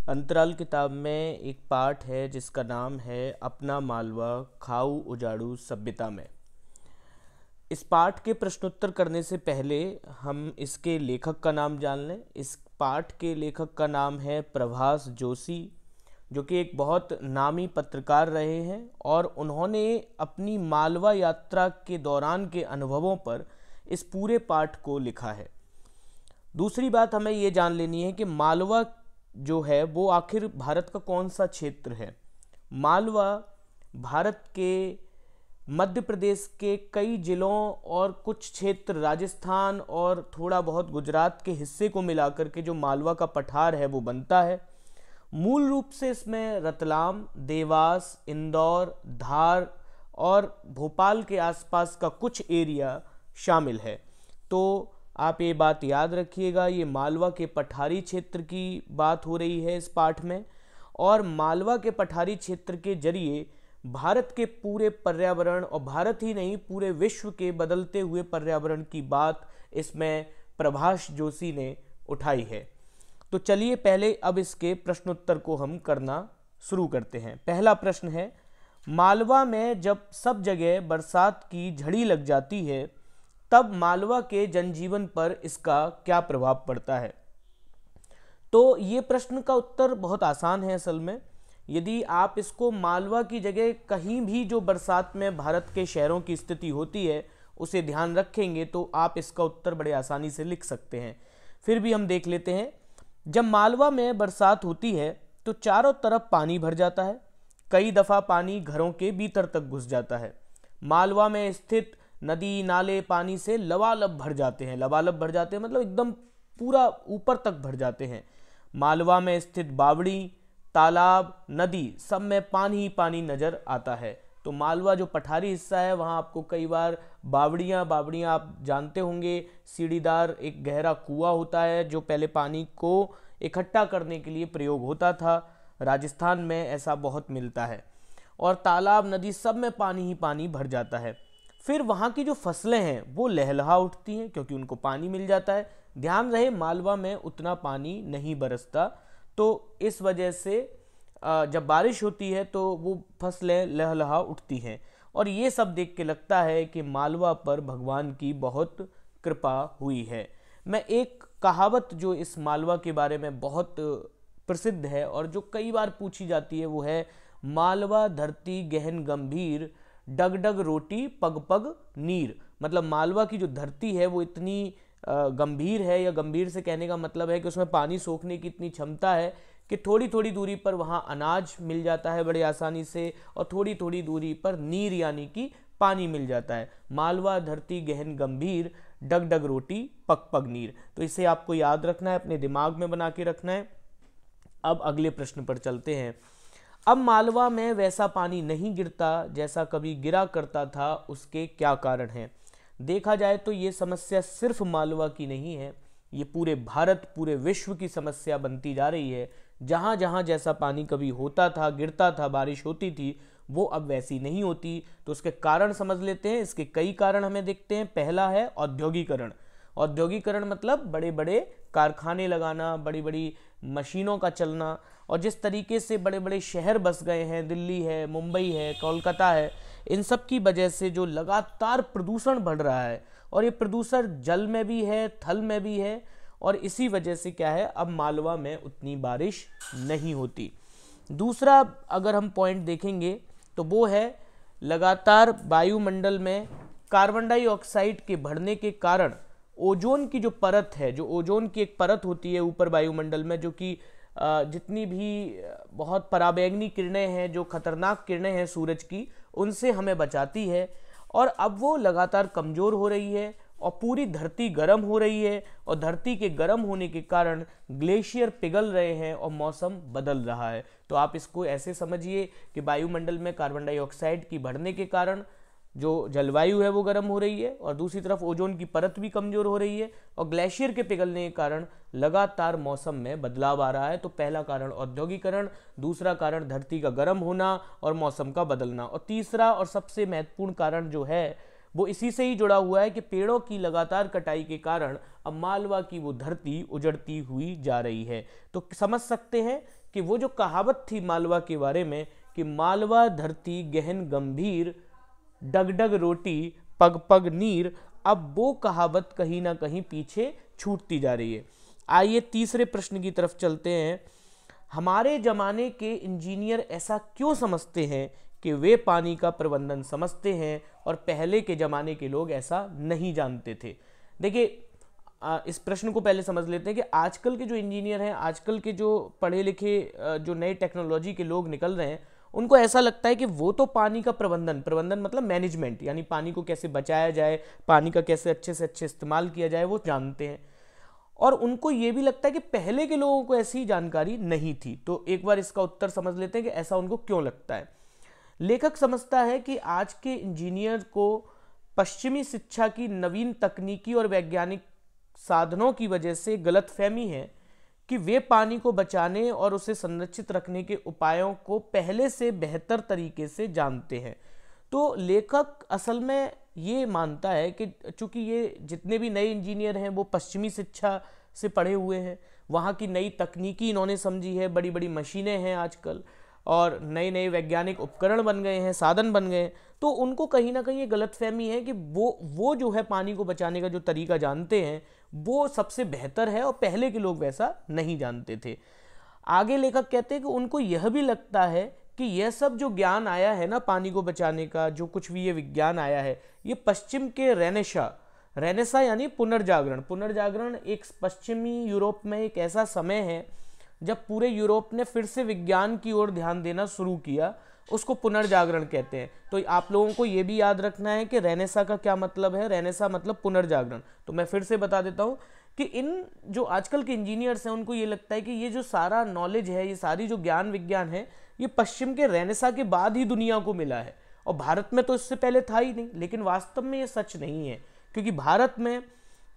अंतराल किताब में एक पाठ है जिसका नाम है अपना मालवा खाऊ उजाड़ू सभ्यता में। इस पाठ के प्रश्नोत्तर करने से पहले हम इसके लेखक का नाम जान लें। इस पाठ के लेखक का नाम है प्रभास जोशी, जो कि एक बहुत नामी पत्रकार रहे हैं और उन्होंने अपनी मालवा यात्रा के दौरान के अनुभवों पर इस पूरे पाठ को लिखा है। दूसरी बात हमें ये जान लेनी है कि मालवा जो है वो आखिर भारत का कौन सा क्षेत्र है। मालवा भारत के मध्य प्रदेश के कई जिलों और कुछ क्षेत्र राजस्थान और थोड़ा बहुत गुजरात के हिस्से को मिलाकर के जो मालवा का पठार है वो बनता है। मूल रूप से इसमें रतलाम, देवास, इंदौर, धार और भोपाल के आसपास का कुछ एरिया शामिल है। तो आप ये बात याद रखिएगा, ये मालवा के पठारी क्षेत्र की बात हो रही है इस पाठ में। और मालवा के पठारी क्षेत्र के जरिए भारत के पूरे पर्यावरण और भारत ही नहीं पूरे विश्व के बदलते हुए पर्यावरण की बात इसमें प्रभास जोशी ने उठाई है। तो चलिए पहले अब इसके प्रश्नोत्तर को हम करना शुरू करते हैं। पहला प्रश्न है, मालवा में जब सब जगह बरसात की झड़ी लग जाती है तब मालवा के जनजीवन पर इसका क्या प्रभाव पड़ता है। तो ये प्रश्न का उत्तर बहुत आसान है असल में। यदि आप इसको मालवा की जगह कहीं भी जो बरसात में भारत के शहरों की स्थिति होती है उसे ध्यान रखेंगे तो आप इसका उत्तर बड़े आसानी से लिख सकते हैं। फिर भी हम देख लेते हैं। जब मालवा में बरसात होती है तो चारों तरफ पानी भर जाता है। कई दफ़ा पानी घरों के भीतर तक घुस जाता है। मालवा में स्थित नदी नाले पानी से लबालब भर जाते हैं। लबालब भर जाते हैं मतलब एकदम पूरा ऊपर तक भर जाते हैं। मालवा में स्थित बावड़ी, तालाब, नदी सब में पानी ही पानी नजर आता है। तो मालवा जो पठारी हिस्सा है वहाँ आपको कई बार बावड़ियाँ आप जानते होंगे, सीढ़ीदार एक गहरा कुआं होता है जो पहले पानी को इकट्ठा करने के लिए प्रयोग होता था। राजस्थान में ऐसा बहुत मिलता है। और तालाब, नदी सब में पानी ही पानी भर जाता है। फिर वहाँ की जो फसलें हैं वो लहलहा उठती हैं क्योंकि उनको पानी मिल जाता है। ध्यान रहे मालवा में उतना पानी नहीं बरसता, तो इस वजह से जब बारिश होती है तो वो फसलें लहलहा उठती हैं। और ये सब देख के लगता है कि मालवा पर भगवान की बहुत कृपा हुई है। मैं एक कहावत जो इस मालवा के बारे में बहुत प्रसिद्ध है और जो कई बार पूछी जाती है वो है, मालवा धरती गहन गंभीर, डग डग रोटी पग पग नीर। मतलब मालवा की जो धरती है वो इतनी गंभीर है, या गंभीर से कहने का मतलब है कि उसमें पानी सोखने की इतनी क्षमता है कि थोड़ी थोड़ी दूरी पर वहाँ अनाज मिल जाता है बड़े आसानी से, और थोड़ी थोड़ी दूरी पर नीर यानी कि पानी मिल जाता है। मालवा धरती गहन गंभीर, डग डग रोटी पग पग नीर। तो इसे आपको याद रखना है, अपने दिमाग में बना के रखना है। अब अगले प्रश्न पर चलते हैं। अब मालवा में वैसा पानी नहीं गिरता जैसा कभी गिरा करता था, उसके क्या कारण हैं। देखा जाए तो ये समस्या सिर्फ मालवा की नहीं है, ये पूरे भारत पूरे विश्व की समस्या बनती जा रही है। जहाँ जहाँ जैसा पानी कभी होता था, गिरता था, बारिश होती थी, वो अब वैसी नहीं होती। तो उसके कारण समझ लेते हैं। इसके कई कारण हमें दिखते हैं। पहला है औद्योगिकरण। औद्योगिकरण मतलब बड़े बड़े कारखाने लगाना, बड़ी बड़ी मशीनों का चलना, और जिस तरीके से बड़े बड़े शहर बस गए हैं, दिल्ली है, मुंबई है, कोलकाता है, इन सब की वजह से जो लगातार प्रदूषण बढ़ रहा है, और ये प्रदूषण जल में भी है, थल में भी है, और इसी वजह से क्या है, अब मालवा में उतनी बारिश नहीं होती। दूसरा अगर हम पॉइंट देखेंगे तो वो है लगातार वायुमंडल में कार्बन डाइऑक्साइड के बढ़ने के कारण ओजोन की जो परत है, जो ओजोन की एक परत होती है ऊपर वायुमंडल में, जो कि जितनी भी बहुत पराबैंगनी किरणें हैं, जो खतरनाक किरणें हैं सूरज की, उनसे हमें बचाती है। और अब वो लगातार कमज़ोर हो रही है और पूरी धरती गर्म हो रही है, और धरती के गर्म होने के कारण ग्लेशियर पिघल रहे हैं और मौसम बदल रहा है। तो आप इसको ऐसे समझिए कि वायुमंडल में कार्बन डाइऑक्साइड की बढ़ने के कारण जो जलवायु है वो गर्म हो रही है, और दूसरी तरफ ओजोन की परत भी कमज़ोर हो रही है, और ग्लेशियर के पिघलने के कारण लगातार मौसम में बदलाव आ रहा है। तो पहला कारण औद्योगिकरण, दूसरा कारण धरती का गर्म होना और मौसम का बदलना, और तीसरा और सबसे महत्वपूर्ण कारण जो है वो इसी से ही जुड़ा हुआ है कि पेड़ों की लगातार कटाई के कारण अब मालवा की वो धरती उजड़ती हुई जा रही है। तो समझ सकते हैं कि वो जो कहावत थी मालवा के बारे में कि मालवा धरती गहन गंभीर, डगडग रोटी पग पग नीर, अब वो कहावत कहीं ना कहीं पीछे छूटती जा रही है। आइए तीसरे प्रश्न की तरफ चलते हैं। हमारे जमाने के इंजीनियर ऐसा क्यों समझते हैं कि वे पानी का प्रबंधन समझते हैं और पहले के ज़माने के लोग ऐसा नहीं जानते थे? देखिए, इस प्रश्न को पहले समझ लेते हैं कि आजकल के जो इंजीनियर हैं, आजकल के जो पढ़े लिखे जो नए टेक्नोलॉजी के लोग निकल रहे हैं, उनको ऐसा लगता है कि वो तो पानी का प्रबंधन मतलब मैनेजमेंट, यानी पानी को कैसे बचाया जाए, पानी का कैसे अच्छे से अच्छे इस्तेमाल किया जाए, वो जानते हैं। और उनको ये भी लगता है कि पहले के लोगों को ऐसी जानकारी नहीं थी। तो एक बार इसका उत्तर समझ लेते हैं कि ऐसा उनको क्यों लगता है। लेखक समझता है कि आज के इंजीनियर को पश्चिमी शिक्षा की नवीन तकनीकी और वैज्ञानिक साधनों की वजह से गलतफहमी है कि वे पानी को बचाने और उसे संरक्षित रखने के उपायों को पहले से बेहतर तरीके से जानते हैं। तो लेखक असल में ये मानता है कि चूंकि ये जितने भी नए इंजीनियर हैं वो पश्चिमी शिक्षा से पढ़े हुए हैं, वहाँ की नई तकनीकी इन्होंने समझी है, बड़ी बड़ी मशीनें हैं आजकल और नए नए वैज्ञानिक उपकरण बन गए हैं, साधन बन गए हैं, तो उनको कहीं ना कहीं ये गलतफहमी है कि वो जो है पानी को बचाने का जो तरीका जानते हैं वो सबसे बेहतर है और पहले के लोग वैसा नहीं जानते थे। आगे लेखक कहते हैं कि उनको यह भी लगता है कि यह सब जो ज्ञान आया है ना पानी को बचाने का, जो कुछ भी ये विज्ञान आया है, ये पश्चिम के रेनेसा यानी पुनर्जागरण एक पश्चिमी यूरोप में एक ऐसा समय है जब पूरे यूरोप ने फिर से विज्ञान की ओर ध्यान देना शुरू किया, उसको पुनर्जागरण कहते हैं। तो आप लोगों को ये भी याद रखना है कि रेनेसा का क्या मतलब है। रेनेसा मतलब पुनर्जागरण। तो मैं फिर से बता देता हूँ कि इन जो आजकल के इंजीनियर्स हैं उनको ये लगता है कि ये जो सारा नॉलेज है, ये सारी जो ज्ञान विज्ञान है, ये पश्चिम के रेनेसा के बाद ही दुनिया को मिला है और भारत में तो इससे पहले था ही नहीं। लेकिन वास्तव में ये सच नहीं है, क्योंकि भारत में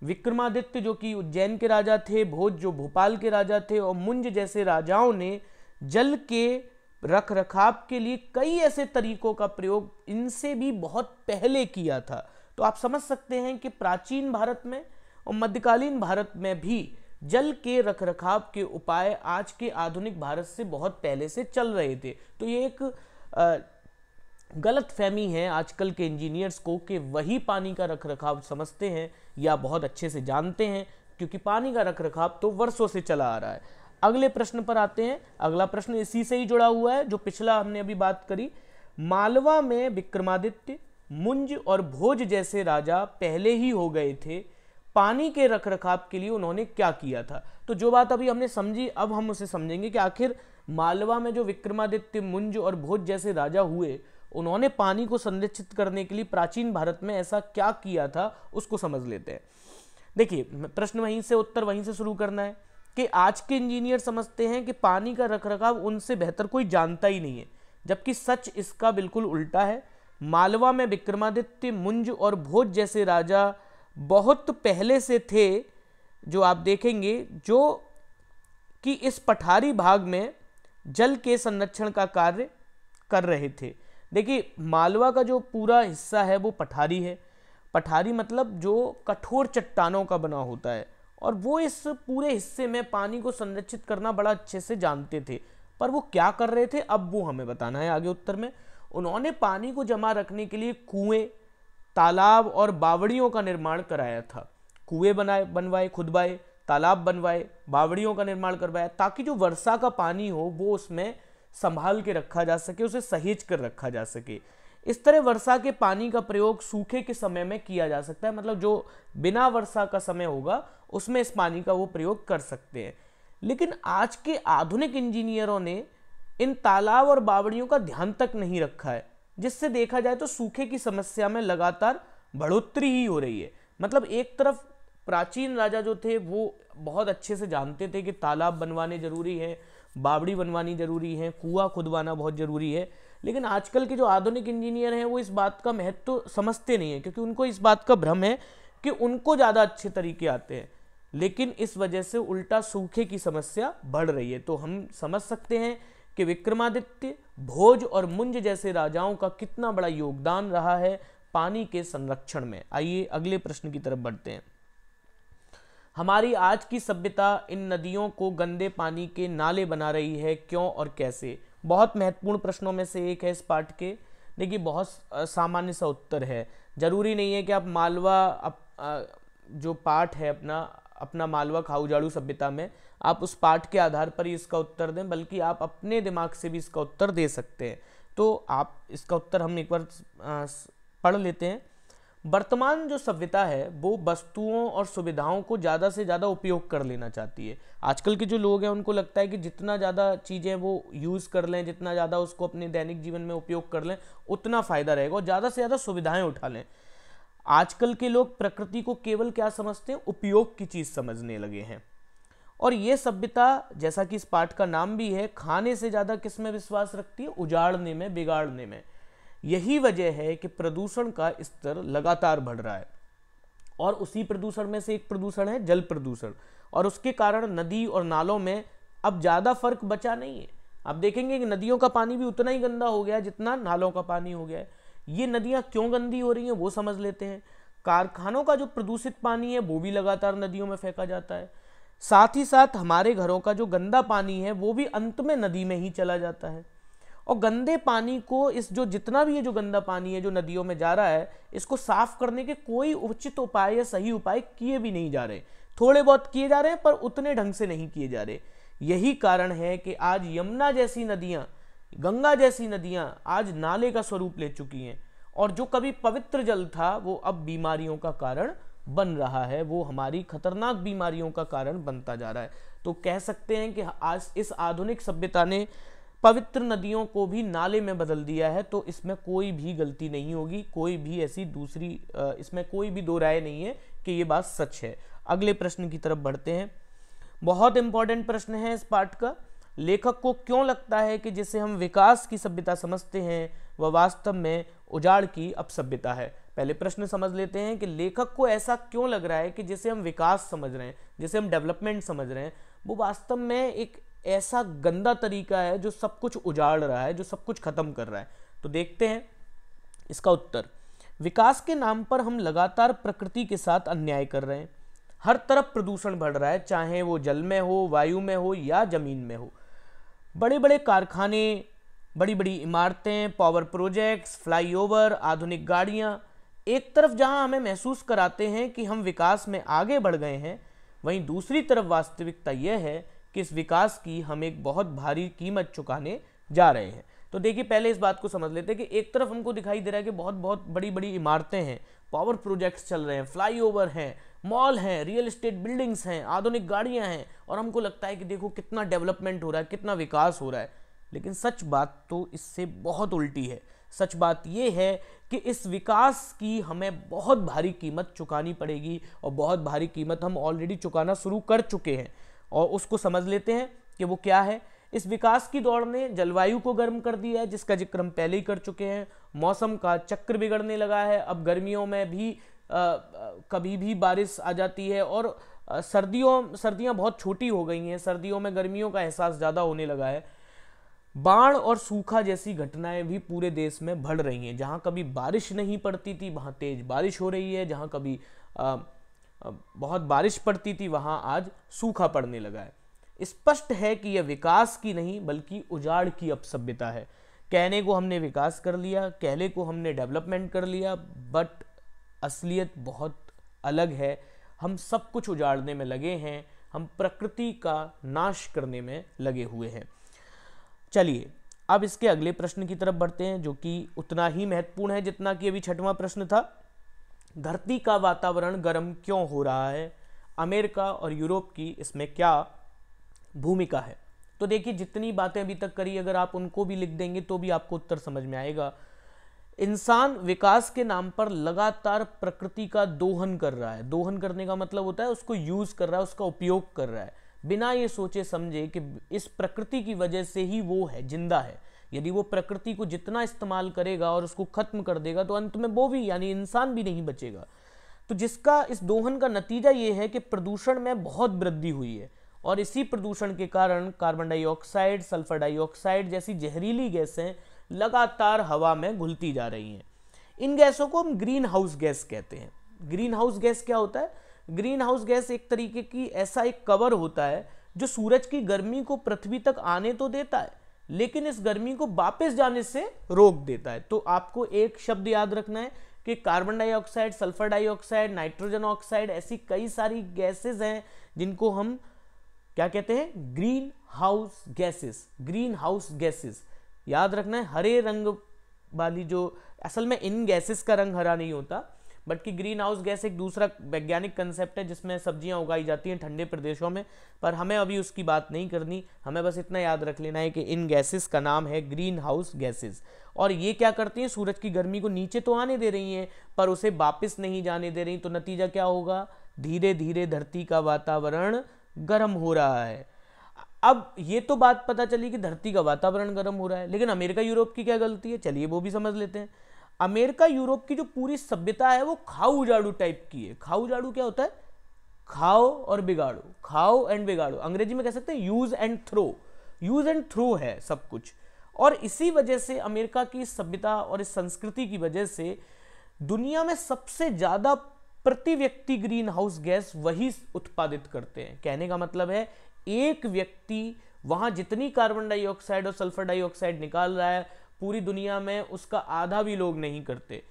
विक्रमादित्य जो कि उज्जैन के राजा थे, भोज जो भोपाल के राजा थे और मुंज जैसे राजाओं ने जल के रख रखाव के लिए कई ऐसे तरीकों का प्रयोग इनसे भी बहुत पहले किया था। तो आप समझ सकते हैं कि प्राचीन भारत में और मध्यकालीन भारत में भी जल के रखरखाव के उपाय आज के आधुनिक भारत से बहुत पहले से चल रहे थे। तो ये एक गलत फहमी है आजकल के इंजीनियर्स को कि वही पानी का रखरखाव समझते हैं या बहुत अच्छे से जानते हैं, क्योंकि पानी का रखरखाव तो वर्षों से चला आ रहा है। अगले प्रश्न पर आते हैं। अगला प्रश्न इसी से ही जुड़ा हुआ है जो पिछला हमने अभी बात करी। मालवा में विक्रमादित्य, मुंज और भोज जैसे राजा पहले ही हो गए थे, पानी के रखरखाव के लिए उन्होंने क्या किया था? तो जो बात अभी हमने समझी, अब हम उसे समझेंगे कि आखिर मालवा में जो विक्रमादित्य, मुंज और भोज जैसे राजा हुए, उन्होंने पानी को संरक्षित करने के लिए प्राचीन भारत में ऐसा क्या किया था, उसको समझ लेते हैं। देखिए, प्रश्न वहीं से, उत्तर वहीं से शुरू करना है कि आज के इंजीनियर समझते हैं कि पानी का रखरखाव उनसे बेहतर कोई जानता ही नहीं है, जबकि सच इसका बिल्कुल उल्टा है। मालवा में विक्रमादित्य, मुंज और भोज जैसे राजा बहुत पहले से थे, जो आप देखेंगे, जो कि इस पठारी भाग में जल के संरक्षण का कार्य कर रहे थे। देखिए, मालवा का जो पूरा हिस्सा है वो पठारी है। पठारी मतलब जो कठोर चट्टानों का बना होता है, और वो इस पूरे हिस्से में पानी को संरक्षित करना बड़ा अच्छे से जानते थे। पर वो क्या कर रहे थे, अब वो हमें बताना है आगे उत्तर में। उन्होंने पानी को जमा रखने के लिए कुएं, तालाब और बावड़ियों का निर्माण कराया था। कुएं बनवाए, खुदवाए, तालाब बनवाए, बावड़ियों का निर्माण करवाया, ताकि जो वर्षा का पानी हो वो उसमें संभाल के रखा जा सके, उसे सहेज कर रखा जा सके। इस तरह वर्षा के पानी का प्रयोग सूखे के समय में किया जा सकता है, मतलब जो बिना वर्षा का समय होगा उसमें इस पानी का वो प्रयोग कर सकते हैं। लेकिन आज के आधुनिक इंजीनियरों ने इन तालाब और बावड़ियों का ध्यान तक नहीं रखा है, जिससे देखा जाए तो सूखे की समस्या में लगातार बढ़ोतरी ही हो रही है। मतलब एक तरफ प्राचीन राजा जो थे वो बहुत अच्छे से जानते थे कि तालाब बनवाने जरूरी है, बावड़ी बनवानी जरूरी है, कुआं खुदवाना बहुत जरूरी है, लेकिन आजकल के जो आधुनिक इंजीनियर हैं वो इस बात का महत्व समझते नहीं है, क्योंकि उनको इस बात का भ्रम है कि उनको ज़्यादा अच्छे तरीके आते हैं। लेकिन इस वजह से उल्टा सूखे की समस्या बढ़ रही है। तो हम समझ सकते हैं कि विक्रमादित्य, भोज और मुंज जैसे राजाओं का कितना बड़ा योगदान रहा है पानी के संरक्षण में। आइए अगले प्रश्न की तरफ बढ़ते हैं। हमारी आज की सभ्यता इन नदियों को गंदे पानी के नाले बना रही है, क्यों और कैसे? बहुत महत्वपूर्ण प्रश्नों में से एक है इस पाठ के। देखिए बहुत सामान्य सा उत्तर है, जरूरी नहीं है कि आप मालवा जो पाठ है अपना मालवा खाऊ उजाड़ू सभ्यता में, आप उस पाठ के आधार पर ही इसका उत्तर दें, बल्कि आप अपने दिमाग से भी इसका उत्तर दे सकते हैं। तो आप इसका उत्तर हम एक बार पढ़ लेते हैं। वर्तमान जो सभ्यता है वो वस्तुओं और सुविधाओं को ज़्यादा से ज़्यादा उपयोग कर लेना चाहती है। आजकल के जो लोग हैं उनको लगता है कि जितना ज़्यादा चीज़ें वो यूज़ कर लें, जितना ज़्यादा उसको अपने दैनिक जीवन में उपयोग कर लें, उतना फ़ायदा रहेगा और ज़्यादा से ज़्यादा सुविधाएं उठा लें। आजकल के लोग प्रकृति को केवल क्या समझते हैं? उपयोग की चीज़ समझने लगे हैं। और ये सभ्यता, जैसा कि इस पाठ का नाम भी है, खाने से ज़्यादा किस में विश्वास रखती है? उजाड़ने में, बिगाड़ने में। यही वजह है कि प्रदूषण का स्तर लगातार बढ़ रहा है और उसी प्रदूषण में से एक प्रदूषण है जल प्रदूषण, और उसके कारण नदी और नालों में अब ज़्यादा फर्क बचा नहीं है। आप देखेंगे कि नदियों का पानी भी उतना ही गंदा हो गया है जितना नालों का पानी हो गया है। ये नदियाँ क्यों गंदी हो रही हैं वो समझ लेते हैं। कारखानों का जो प्रदूषित पानी है वो भी लगातार नदियों में फेंका जाता है। साथ ही साथ हमारे घरों का जो गंदा पानी है वो भी अंत में नदी में ही चला जाता है। और गंदे पानी को जितना भी ये जो गंदा पानी है जो नदियों में जा रहा है, इसको साफ करने के कोई उचित उपाय या सही उपाय किए भी नहीं जा रहे। थोड़े बहुत किए जा रहे हैं पर उतने ढंग से नहीं किए जा रहे। यही कारण है कि आज यमुना जैसी नदियां, गंगा जैसी नदियां आज नाले का स्वरूप ले चुकी हैं, और जो कभी पवित्र जल था वो अब बीमारियों का कारण बन रहा है, वो हमारी खतरनाक बीमारियों का कारण बनता जा रहा है। तो कह सकते हैं कि आज इस आधुनिक सभ्यता ने पवित्र नदियों को भी नाले में बदल दिया है। तो इसमें कोई भी गलती नहीं होगी, कोई भी ऐसी इसमें कोई भी दो राय नहीं है कि ये बात सच है। अगले प्रश्न की तरफ बढ़ते हैं। बहुत इंपॉर्टेंट प्रश्न है इस पाठ का। लेखक को क्यों लगता है कि जिसे हम विकास की सभ्यता समझते हैं वह वास्तव में उजाड़ की अपसभ्यता है? पहले प्रश्न समझ लेते हैं कि लेखक को ऐसा क्यों लग रहा है कि जिसे हम विकास समझ रहे हैं, जिसे हम डेवलपमेंट समझ रहे हैं, वो वास्तव में एक ऐसा गंदा तरीका है जो सब कुछ उजाड़ रहा है, जो सब कुछ खत्म कर रहा है। तो देखते हैं इसका उत्तर। विकास के नाम पर हम लगातार प्रकृति के साथ अन्याय कर रहे हैं। हर तरफ प्रदूषण बढ़ रहा है, चाहे वो जल में हो, वायु में हो या जमीन में हो। बड़े बड़े कारखाने, बड़ी बड़ी इमारतें, पावर प्रोजेक्ट्स, फ्लाईओवर, आधुनिक गाड़ियां एक तरफ जहां हमें महसूस कराते हैं कि हम विकास में आगे बढ़ गए हैं, वहीं दूसरी तरफ वास्तविकता यह है कि इस विकास की हम एक बहुत भारी कीमत चुकाने जा रहे हैं। तो देखिए पहले इस बात को समझ लेते हैं कि एक तरफ हमको दिखाई दे रहा है कि बहुत बहुत बड़ी बड़ी इमारतें हैं, पावर प्रोजेक्ट्स चल रहे हैं, फ्लाईओवर हैं, मॉल हैं, रियल एस्टेट बिल्डिंग्स हैं, आधुनिक गाड़ियां हैं, और हमको लगता है कि देखो कितना डेवलपमेंट हो रहा है, कितना विकास हो रहा है। लेकिन सच बात तो इससे बहुत उल्टी है। सच बात यह है कि इस विकास की हमें बहुत भारी कीमत चुकानी पड़ेगी, और बहुत भारी कीमत हम ऑलरेडी चुकाना शुरू कर चुके हैं। और उसको समझ लेते हैं कि वो क्या है। इस विकास की दौड़ ने जलवायु को गर्म कर दिया है, जिसका जिक्र हम पहले ही कर चुके हैं। मौसम का चक्र बिगड़ने लगा है। अब गर्मियों में भी कभी भी बारिश आ जाती है, और सर्दियां बहुत छोटी हो गई हैं। सर्दियों में गर्मियों का एहसास ज़्यादा होने लगा है। बाढ़ और सूखा जैसी घटनाएं भी पूरे देश में बढ़ रही हैं। जहां कभी बारिश नहीं पड़ती थी वहां तेज बारिश हो रही है, जहां कभी बहुत बारिश पड़ती थी वहां आज सूखा पड़ने लगा है। स्पष्ट है कि यह विकास की नहीं बल्कि उजाड़ की अपसभ्यता है। कहने को हमने विकास कर लिया, कहने को हमने डेवलपमेंट कर लिया, बट असलियत बहुत अलग है। हम सब कुछ उजाड़ने में लगे हैं, हम प्रकृति का नाश करने में लगे हुए हैं। चलिए अब इसके अगले प्रश्न की तरफ बढ़ते हैं, जो कि उतना ही महत्वपूर्ण है जितना कि अभी छठवां प्रश्न था। धरती का वातावरण गर्म क्यों हो रहा है? अमेरिका और यूरोप की इसमें क्या भूमिका है? तो देखिए जितनी बातें अभी तक करी, अगर आप उनको भी लिख देंगे तो भी आपको उत्तर समझ में आएगा। इंसान विकास के नाम पर लगातार प्रकृति का दोहन कर रहा है। दोहन करने का मतलब होता है उसको यूज कर रहा है, उसका उपयोग कर रहा है, बिना ये सोचे समझे कि इस प्रकृति की वजह से ही वो है, जिंदा है। यदि वो प्रकृति को जितना इस्तेमाल करेगा और उसको खत्म कर देगा तो अंत में वो भी यानी इंसान भी नहीं बचेगा। तो जिसका इस दोहन का नतीजा ये है कि प्रदूषण में बहुत वृद्धि हुई है, और इसी प्रदूषण के कारण कार्बन डाइऑक्साइड, सल्फर डाइऑक्साइड जैसी जहरीली गैसें लगातार हवा में घुलती जा रही हैं। इन गैसों को हम ग्रीन हाउस गैस कहते हैं। ग्रीन हाउस गैस क्या होता है? ग्रीन हाउस गैस एक तरीके की ऐसा एक कवर होता है जो सूरज की गर्मी को पृथ्वी तक आने तो देता है, लेकिन इस गर्मी को वापस जाने से रोक देता है। तो आपको एक शब्द याद रखना है कि carbon dioxide, sulphur dioxide, nitrogen oxide, ऐसी कई सारी गैसेज हैं जिनको हम क्या कहते हैं? Green house gases. Green house gases याद रखना है। हरे रंग वाली जो, असल में इन गैसेस का रंग हरा नहीं होता, बल्कि ग्रीन हाउस गैस एक दूसरा वैज्ञानिक कंसेप्ट है जिसमें सब्जियां उगाई जाती हैं ठंडे प्रदेशों में, पर हमें अभी उसकी बात नहीं करनी। हमें बस इतना याद रख लेना है कि इन गैसेस का नाम है ग्रीन हाउस गैसेस। और ये क्या करती हैं? सूरज की गर्मी को नीचे तो आने दे रही हैं पर उसे वापस नहीं जाने दे रही। तो नतीजा क्या होगा? धीरे धीरे धरती का वातावरण गर्म हो रहा है। अब ये तो बात पता चली कि धरती का वातावरण गर्म हो रहा है, लेकिन अमेरिका यूरोप की क्या गलती है? चलिए वो भी समझ लेते हैं। अमेरिका यूरोप की जो पूरी सभ्यता है वो खाओ उजाड़ू टाइप की है। खाओ उजाड़ू क्या होता है? खाओ और बिगाड़ो, खाओ एंड बिगाड़ो। अंग्रेजी में कह सकते हैं use and throw. Use and throw है सब कुछ। और इसी वजह से अमेरिका की सभ्यता और इस संस्कृति की वजह से दुनिया में सबसे ज्यादा प्रति व्यक्ति ग्रीन हाउस गैस वही उत्पादित करते हैं। कहने का मतलब है एक व्यक्ति वहां जितनी कार्बन डाइऑक्साइड और सल्फर डाइऑक्साइड निकाल रहा है, पूरी दुनिया में उसका आधा भी लोग नहीं करते।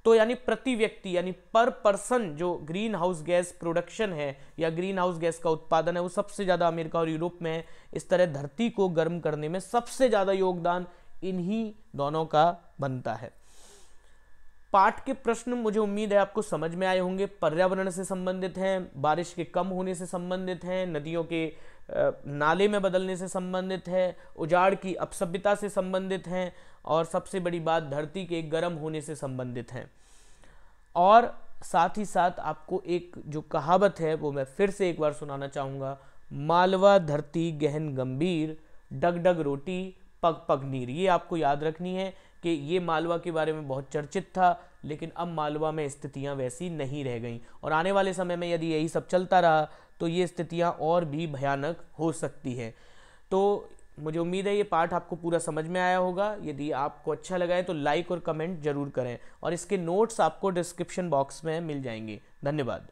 तो यानी प्रति व्यक्ति, यानी पर पर्सन जो ग्रीन हाउस गैस प्रोडक्शन है या ग्रीन हाउस गैस का उत्पादन है, वो सबसे ज्यादा अमेरिका और यूरोप में है। इस तरह धरती को गर्म करने में सबसे ज्यादा योगदान इन्हीं दोनों का बनता है। पाठ के प्रश्न मुझे उम्मीद है आपको समझ में आए होंगे। पर्यावरण से संबंधित हैं, बारिश के कम होने से संबंधित हैं, नदियों के नाले में बदलने से संबंधित है, उजाड़ की अपसभ्यता से संबंधित हैं, और सबसे बड़ी बात धरती के गर्म होने से संबंधित हैं। और साथ ही साथ आपको एक जो कहावत है वो मैं फिर से एक बार सुनाना चाहूँगा। मालवा धरती गहन गंभीर, डग डग रोटी पग पग नीर। ये आपको याद रखनी है कि ये मालवा के बारे में बहुत चर्चित था, लेकिन अब मालवा में स्थितियां वैसी नहीं रह गईं, और आने वाले समय में यदि यही सब चलता रहा तो ये स्थितियां और भी भयानक हो सकती हैं। तो मुझे उम्मीद है ये पाठ आपको पूरा समझ में आया होगा। यदि आपको अच्छा लगा है तो लाइक और कमेंट जरूर करें, और इसके नोट्स आपको डिस्क्रिप्शन बॉक्स में मिल जाएंगे। धन्यवाद।